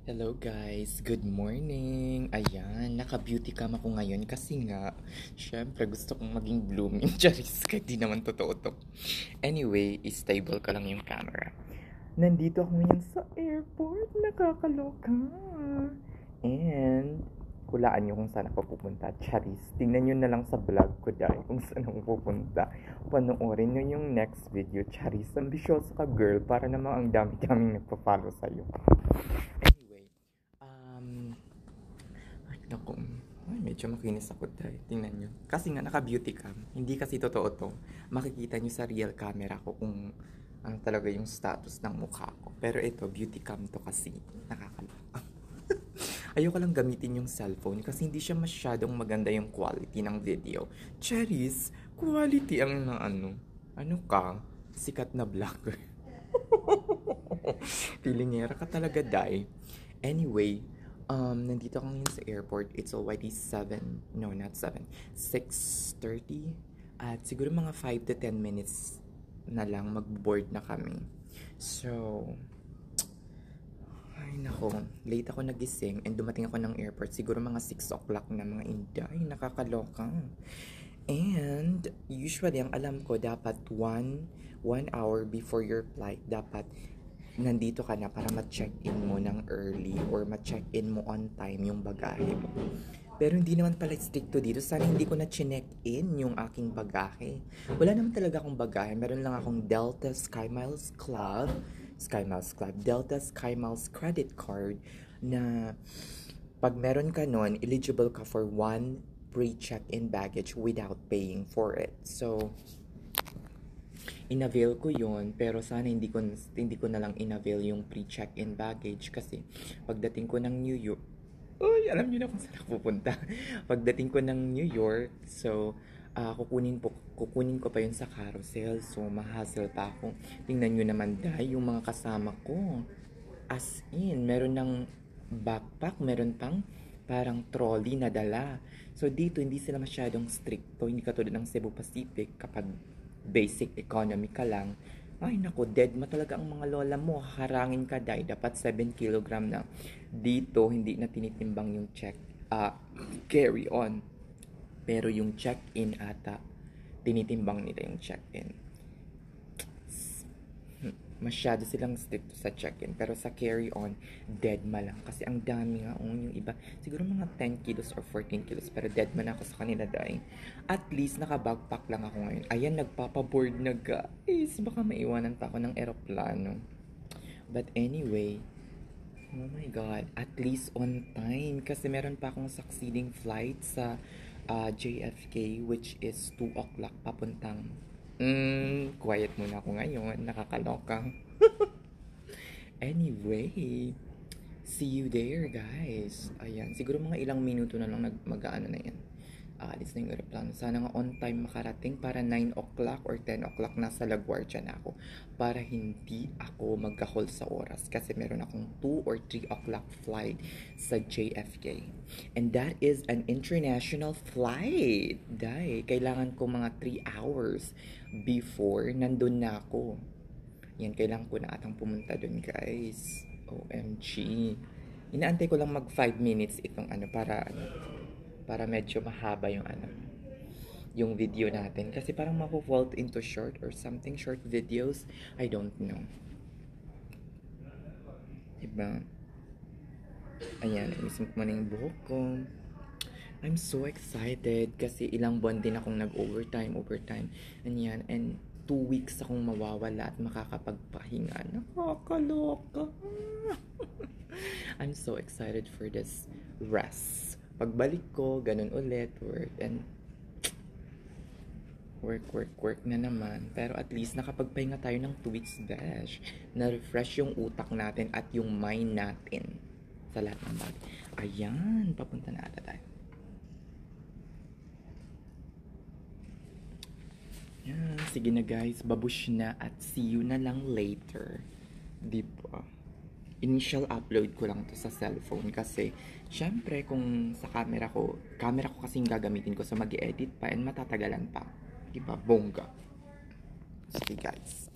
Hello guys, good morning! Ayan, naka-beauty cam ako ngayon kasi nga, syempre gusto kong maging blooming. Charis, kahit di naman totoo to. Anyway, stable ka lang yung camera. Nandito ako ngayon sa airport, nakakaloka. And, hulaan nyo kung saan ako pupunta. Charis, tingnan nyo na lang sa vlog ko dahil kung saan ako pupunta. Panoorin nyo yung next video. Charis, ambisyoso ka girl, para namang ang dami-daming nagpa-follow sa'yo. Anyway, ay naku, ay medyo makinis ako dahil tingnan nyo. Kasi nga naka-beauty cam, hindi kasi totoo to. Makikita nyo sa real camera ko kung ano talaga yung status ng mukha ko. Pero ito, beauty cam to kasi nakakaloka. Ayoko lang gamitin yung cellphone kasi hindi siya masyadong maganda yung quality ng video. Cherries, quality ang na ano. Ano ka? Sikat na vlogger. Pilingera ka talaga, Dai. Anyway, nandito ako ngayon sa airport. It's already 7, no, not 7, 6:30. At siguro mga 5 to 10 minutes na lang mag-board na kami. So, ay nako, late ako nagising and dumating ako ng airport. Siguro mga 6 o'clock na mga inday. Nakakaloka. And usually, ang alam ko, dapat one hour before your flight, dapat nandito ka na para ma-check-in mo ng early or ma-check-in mo on time yung bagahe mo. Pero hindi naman pala stricto dito. Sana hindi ko na chinek-in yung aking bagahe. Wala naman talaga akong bagahe. Meron lang akong Delta Sky Miles Club, Delta Sky Miles credit card na pag meron ka nun, eligible ka for one pre-check-in baggage without paying for it. So, inavail ko yon, pero sana hindi ko na lang inavail yung pre-check-in baggage kasi pagdating ko ng New York, uy, alam niyo na kung saan ako pupunta. Pagdating ko ng New York, so kukunin ko pa yun sa carousel, so mahassle pa ako. Tingnan niyo naman dahil yung mga kasama ko, as in meron ng backpack, meron pang parang trolley na dala. So dito hindi sila masyadong stricto, hindi katulad ng Cebu Pacific kapag basic economy ka lang. Ay nako, dead ma talaga ang mga lola mo. Harangin ka dahil dapat 7 kilogram na. Dito hindi na tinitimbang yung carry on. Pero yung check-in ata, tinitimbang nila yung check-in. Masyado silang strict sa check-in. Pero sa carry-on, dead ma lang. Kasi ang dami nga, yung iba, siguro mga 10 kilos or 14 kilos. Pero dead ma na ako sa kanila dahil. At least, naka-backpack lang ako ngayon. Ayan, nagpapaboard na guys. Baka maiwanan pa ako ng eroplano. But anyway, oh my God, at least on time. Kasi meron pa akong succeeding flight sa JFK, which is 2 o'clock papuntang quiet muna ako ngayon. Nakakaloka. Anyway, see you there, guys. Ayan, siguro mga ilang minuto na lang mag-aano na yan. Alis na yung aeroplano. Sana nga on time makarating para 9 o'clock or 10 o'clock nasa LaGuardia na ako. Para hindi ako magkahol sa oras. Kasi meron akong 2 or 3 o'clock flight sa JFK. And that is an international flight. Dahil kailangan ko mga 3 hours before nandun na ako. Yan, kailangan ko na atang pumunta dun, guys. OMG. Inaantay ko lang mag 5 minutes itong para medyo mahaba yung video natin kasi parang mapo-vault into short or something, short videos, I don't know, diba? Ayan, ayusin ko muna yung buhok ko. I'm so excited kasi ilang buwan din akong overtime, and 2 weeks akong mawawala at makakapagpahinga. Nakakaloka. I'm so excited for this rest. Pagbalik ko, ganun ulit, work na naman. Pero at least nakapagpahinga tayo ng 2 weeks, besh. Na-refresh yung utak natin at yung mind natin sa lahat ng bagay. Ayan, papunta na ata tayo. Yan, sige na guys, babush na at see you na lang later. Diba? Initial upload ko lang to sa cellphone kasi syempre kung sa camera ko kasing gagamitin ko sa mag-edit pa and matatagalan pa. Diba? Bongga. Sige guys.